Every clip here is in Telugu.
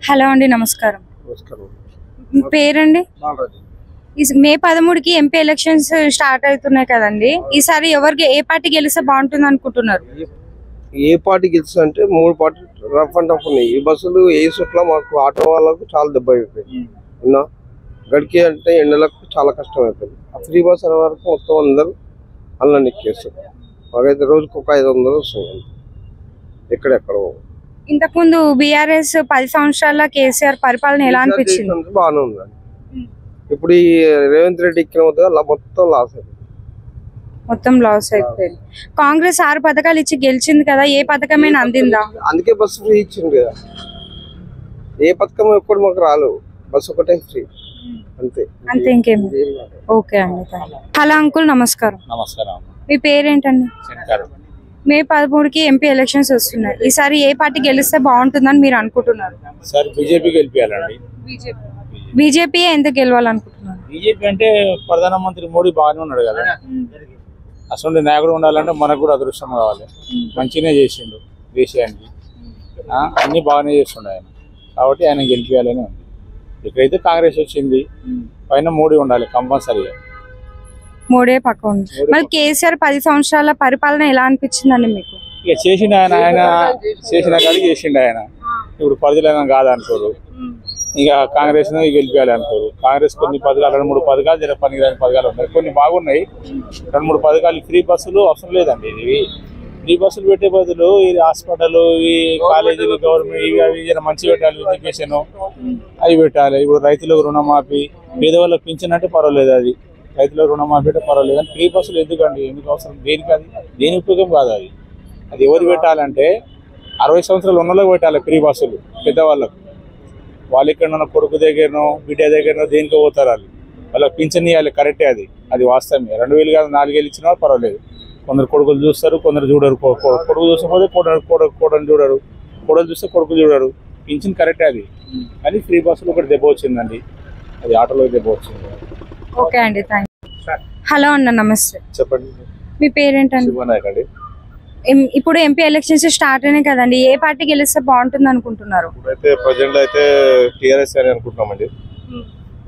హలో అండి, నమస్కారం. పేరండి? మే 13కి ఎంపీ ఎలక్షన్స్ స్టార్ట్ అవుతున్నాయి కదండి. ఈసారి ఎవరికి ఏ పార్టీ గెలిస్తే బాగుంటుంది అనుకుంటున్నారు? ఏ పార్టీ గెలుస్తుంది అంటే 3 పార్టీలు రఫ్ అండ్ టఫ్ ఉన్నాయి. ఈ బస్సులు ఏ సుట్లా మాకు ఆటో వాళ్ళకు చాలా దెబ్బ అయిపోయింది. గడికి అంటే ఎండలకు చాలా కష్టం అయిపోయింది. ఆ ఫ్రీ బస్ అనే వరకు మొత్తం అందరూ అల్ల ఎక్కేస్తారు. మాకైతే రోజుకు ఒక 500 వస్తుంది. ఎక్కడెక్కడ ఇంతకుముందు బీఆర్ఎస్ 10 సంవత్సరాల కేసీఆర్ పరిపాలన ఎలా అనిపించింది? బాగానే ఉందండి. ఇప్పుడు ఈ రేవంత్ రెడ్డి ఎక్కిన అలా మొత్తం లాస్ అయిపోయింది. మొత్తం లాస్ అయిపోయింది. కాంగ్రెస్ 6 పథకాలు ఇచ్చి గెలిచింది కదా, ఏ పథకమైనా అందిందా? అందుకే బస్సు ఫ్రీ ఇచ్చింది కదా. ఏ పథకం ఎప్పుడు మాకు రాలేదు, బస్సు ఒకటే ఫ్రీ అంతే. ఇంకేం? ఓకే అండి. హలో అంకుల్, నమస్కారం. నమస్కారం. మీ పేరేంటండి? మే 13కి ఎంపీ ఎలక్షన్స్ వస్తున్నాయి. ఈసారి ఏ పార్టీ గెలిస్తే బాగుంటుందని మీరు అనుకుంటున్నారు? Sir BJP గెలిపియాలండి. బీజేపీ ఎందుకు గెలవాలనుకుంటున్నారు? బీజేపీ అంటే ప్రధానమంత్రి మోడీ బాగానే ఉన్నాడు కదా, అసలు నాయకుడు ఉండాలంటే మనకు కూడా అదృష్టం కావాలి. మంచిగానే చేసిండు దేశానికి, అన్ని బాగానే చేస్తుండే ఆయన, కాబట్టి ఆయన గెలిపియాలని ఉంది. ఇక్కడైతే కాంగ్రెస్ వచ్చింది, పైన మోడీ ఉండాలి కంపల్సరీగా. మోడీ పక్క ఉంది. మరి కేసీఆర్ 10 సంవత్సరాల పరిపాలన ఎలా అనిపించిందండి మీకు? ఇక చేసిన ఆయన చేసిన కాడికి చేసిండు ఆయన. ఇప్పుడు పరిధిలో కాదనుకోరు, ఇక కాంగ్రెస్ గెలిపేయాలి అనుకోరు. కాంగ్రెస్ కొన్ని పథకాలు 2-3 పథకాలు పనికి పథకాలు ఉన్నాయి, కొన్ని బాగున్నాయి. 2-3 పథకాలు ఫ్రీ బస్సులు అవసరం లేదండి. ఇవి ఫ్రీ బస్సులు పెట్టే బదులు ఇది హాస్పిటల్, ఈ కాలేజీలు, గవర్నమెంట్ ఇవి అవి మంచి పెట్టాలి. ఎడ్యుకేషన్ అవి పెట్టాలి. ఇప్పుడు రైతులకు రుణమాఫీ, పేదవాళ్ళకి పింఛన్ అంటే పర్వాలేదు, అది రైతులకు రుణమాఫీ అంటే పర్వాలేదు. కానీ ఫ్రీ బస్సులు ఎందుకండి, ఎందుకు అవసరం, దేనికి? అది దేని ఉపయోగం కాదు. అది ఎవరు పెట్టాలంటే 60 సంవత్సరాలు ఉన్నోళ్ళకి పెట్టాలి ఫ్రీ బస్సులు, పెద్దవాళ్ళకు. వాళ్ళు ఇక్కడ కొడుకు దగ్గరనో బిడ్డ దగ్గరనో దేనికో పోతారు, వాళ్ళకి పింఛన్ ఇవ్వాలి. కరెక్టే, అది వాస్తవమే. 2000 కాదు 4000 ఇచ్చినా పర్వాలేదు. కొందరు కొడుకులు చూస్తారు, కొందరు చూడరు. కొడుకు చూసకపోతే కోడలు చూడరు, కోడలు చూస్తే కొడుకులు చూడరు. పింఛన్ కరెక్టే అది, కానీ ఫ్రీ బస్సులు ఒకటి దెబ్బ వచ్చిందండి, అది ఆటోలో దెబ్బ వచ్చింది. ఓకే అండి, థ్యాంక్ యూ. హలో అన్న, నమస్తే. చెప్పండి. మీ పేరేంటండి? శివనాయక్ అండి. ఇప్పుడు ఎంపీ ఎలక్షన్స్ స్టార్ట్ అయినాయి కదండి, ఏ పార్టీ గెలిస్తే బాగుంటుంది అనుకుంటున్నారు? ఇప్పుడైతే ప్రజెంట్ అయితే టీఆర్ఎస్ అని అనుకుంటున్నామండి.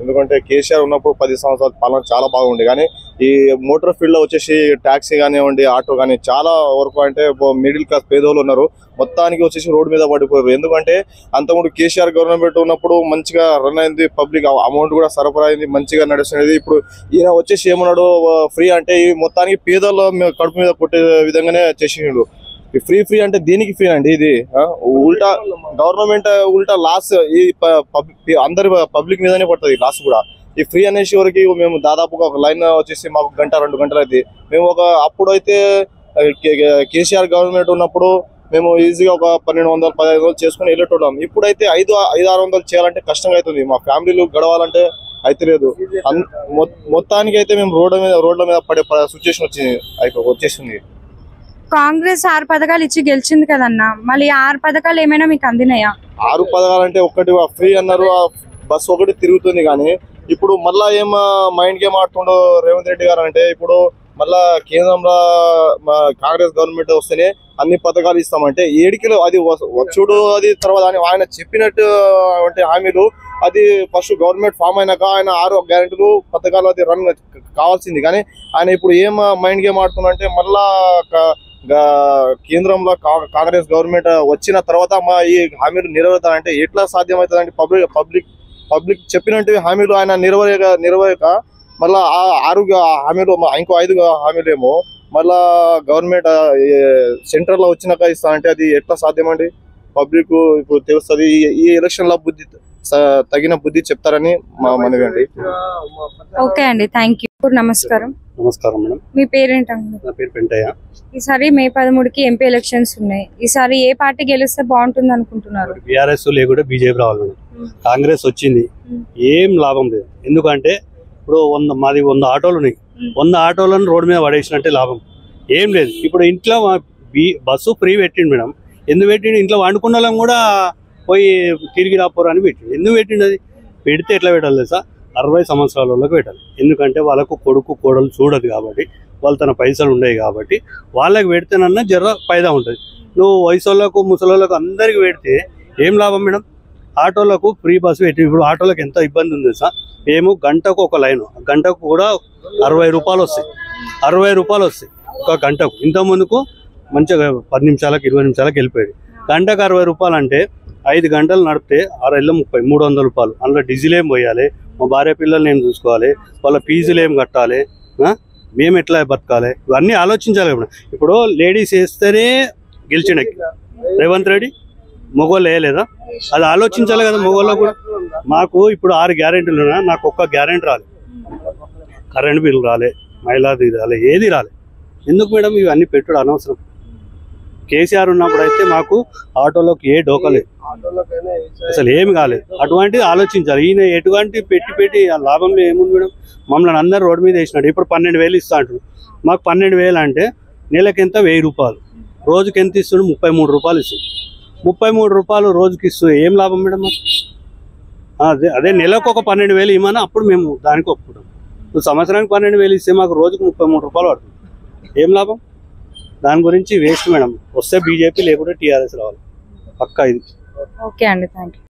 ఎందుకంటే కేసీఆర్ ఉన్నప్పుడు 10 సంవత్సరాల పాలన చాలా బాగుంది. కానీ ఈ మోటార్ ఫీల్డ్ లో వచ్చేసి టాక్సీ కానివ్వండి, ఆటో కానీ చాలా వరకు అంటే మిడిల్ క్లాస్ పేదోళ్ళు ఉన్నారు, మొత్తానికి వచ్చేసి రోడ్డు మీద పడిపోయారు. ఎందుకంటే అంతకుముందు కేసీఆర్ గవర్నమెంట్ ఉన్నప్పుడు మంచిగా రన్ అయింది, పబ్లిక్ అమౌంట్ కూడా సరఫరా అయింది, మంచిగా నడుస్తున్నది. ఇప్పుడు ఈయన వచ్చేసి ఏమన్నాడు, ఫ్రీ అంటే ఈ మొత్తానికి పేదోళ్ళ కడుపు మీద కొట్టే విధంగానే చేసిండు. ఫ్రీ అంటే దేనికి ఫ్రీ అండి? ఇది ఉల్టా గవర్నమెంట్ ఉల్టా లాస్ అందరి పబ్లిక్ మీదనే పడుతుంది లాస్ కూడా. ఈ ఫ్రీ అనేసి వరకు మేము దాదాపుగా ఒక లైన్ వచ్చేసి మాకు 1-2 గంటలు అయితే మేము అప్పుడైతే కేసీఆర్ గవర్నమెంట్ ఉన్నప్పుడు మేము ఈజీగా ఒక 1200-1500 చేసుకుని వెళ్ళేటోళ్ళం. ఇప్పుడైతే 500-600 చేయాలంటే కష్టంగా అవుతుంది, మా ఫ్యామిలీలు గడవాలంటే అయితే లేదు. మొత్తానికి అయితే మేము రోడ్ల మీద పడే సిచ్యువేషన్ వచ్చేసింది. కాంగ్రెస్ 6 పథకాలు ఇచ్చి గెలిచింది కదన్నా, మళ్ళీ 6 పథకాలు ఏమైనా మీకు అందినాయా? 6 పథకాలు అంటే ఒకటి ఫ్రీ అన్నారు, బస్సు ఒకటి తిరుగుతుంది. కానీ ఇప్పుడు మళ్ళా మైండ్ గేమ్ ఆడుతుండో రేవంత్ రెడ్డి గారు అంటే, ఇప్పుడు మళ్ళా కేంద్రంలో కాంగ్రెస్ గవర్నమెంట్ వస్తేనే అన్ని పథకాలు ఇస్తామంటే ఏడికిలో అది వచ్చుడు. అది తర్వాత ఆయన చెప్పినట్టు అంటే హామీలు, అది ఫస్ట్ గవర్నమెంట్ ఫామ్ అయినాక ఆయన 6 గ్యారెంటీలు పథకాలు అది రన్ కావాల్సింది. కానీ ఆయన ఇప్పుడు మైండ్ గేమ్ ఆడుతున్నంటే మళ్ళా కేంద్రంలో కాంగ్రెస్ గవర్నమెంట్ వచ్చిన తర్వాత మా ఈ హామీలు నెరవేరుతారంటే ఎట్లా సాధ్యమవుతుందంటే, పబ్లిక్ చెప్పినట్టు హామీలు ఆయన నెరవేరక మళ్ళా 6 హామీలు ఇంకో 5 హామీలు ఏమో మళ్ళా గవర్నమెంట్ సెంట్రల్ లో వచ్చినాక ఇస్తా అంటే అది ఎట్లా సాధ్యమండి? పబ్లిక్ ఇప్పుడు తెలుస్తుంది. ఈ ఎలక్షన్ లో తగిన బుద్ధి చెప్తారని మా మనవి అండి. ఓకే అండి, థ్యాంక్ యూ. నమస్కారం. నమస్కారం మేడం. మీ పేరేంటండి? నా పేరు పెంటయ్య. ఈసారి మే 13కి ఎంపీ ఎలక్షన్స్ ఉన్నాయి. ఈసారి ఏ పార్టీ గెలిస్తే బాగుంటుంది అనుకుంటున్నారు? బీఆర్ఎస్ లేకుంటే బీజేపీ రావాలి మేడం. కాంగ్రెస్ వచ్చింది, ఏం లాభం లేదు. ఎందుకంటే ఇప్పుడు మాది 100 ఆటోలు ఉన్నాయి, 100 ఆటోలను రోడ్డు మీద పడేసినట్టే లాభం ఏం లేదు. ఇప్పుడు ఇంట్లో బస్సు ఫ్రీ పెట్టిండు మేడం. ఎందుకు పెట్టిండు? ఇంట్లో వండుకున్న వాళ్ళం కూడా పోయి తిరిగి రాపోరు అని పెట్టిండు. ఎందుకు పెట్టిండు? అది పెడితే ఎట్లా పెట్టాలి తెలుసా? 60 సంవత్సరాల వాళ్ళకి పెట్టాలి. ఎందుకంటే వాళ్ళకు కొడుకు కోడలు చూడదు కాబట్టి, వాళ్ళు తన పైసలు ఉండేవి కాబట్టి వాళ్ళకి పెడితేనన్నా జర ఫైదా ఉంటుంది. నువ్వు వయసు వాళ్ళకు ముసలి వాళ్ళకు అందరికి పెడితే ఏం లాభం మేడం? ఆటోలకు ఫ్రీ బస్సు పెట్టి ఇప్పుడు ఆటోలకు ఎంత ఇబ్బంది ఉంది సార్. మేము గంటకు ఒక లైన్, గంటకు కూడా 60 రూపాయలు వస్తాయి, 60 రూపాయలు వస్తాయి ఒక గంటకు. ఇంత ముందుకు మంచిగా 10 నిమిషాలకు 20 నిమిషాలకు వెళ్ళిపోయాడు. గంటకు 60 రూపాయలు అంటే 5 గంటలు నడిపితే 6 30 300 రూపాయలు. అందులో డీజిల్ ఏం పోయాలి, మా భార్య పిల్లల్ని ఏం చూసుకోవాలి, వాళ్ళ ఫీజులు ఏం కట్టాలి, మేము ఎట్లా బతకాలి, ఇవన్నీ ఆలోచించాలి. ఇప్పుడు లేడీస్ వేస్తేనే గెలిచిన రేవంత్ రెడ్డి, మగవాళ్ళు వేయలేదా? అది ఆలోచించాలి కదా మగవాళ్ళకు కూడా. మాకు ఇప్పుడు 6 గ్యారెంటీలు ఉన్నా, నాకు ఒక్క గ్యారెంటీ రాలే, కరెంట్ బిల్ రాలే, మహిళాది రాలే, ఏది రాలే. ఎందుకు మేడం ఇవన్నీ పెట్టుడు అనవసరం? కేసీఆర్ ఉన్నప్పుడు అయితే మాకు ఆటోలోకి ఏ డోకలేదు, అసలు ఏమి కాలేదు. అటువంటిది ఆలోచించాలి. ఈయన ఎటువంటి పెట్టి ఆ లాభంలో ఏముంది మేడం? మమ్మల్ని అందరూ రోడ్డు మీద వేసినాడు. ఇప్పుడు 12,000 ఇస్తా అంటారు. మాకు 12,000 అంటే నెలకి ఎంత 1000 రూపాయలు, రోజుకి ఎంత ఇస్తుండు? 33 రూపాయలు ఇస్తుంది. 33 రూపాయలు రోజుకి ఇస్తుంది, ఏం లాభం మేడం మాకు? అదే నెలకు ఒక 12,000 ఇవ్వమని అప్పుడు మేము దానికి ఒప్పుకుంటాం. సంవత్సరానికి 12,000 ఇస్తే మాకు రోజుకు 33 రూపాయలు పడుతుంది, ఏం లాభం? దాని గురించి వేస్ట్ మేడం. వస్తే బీజేపీ లేకుంటే టీఆర్ఎస్ రావాలి పక్కా ఇది. ఓకే అండి, థ్యాంక్ యూ.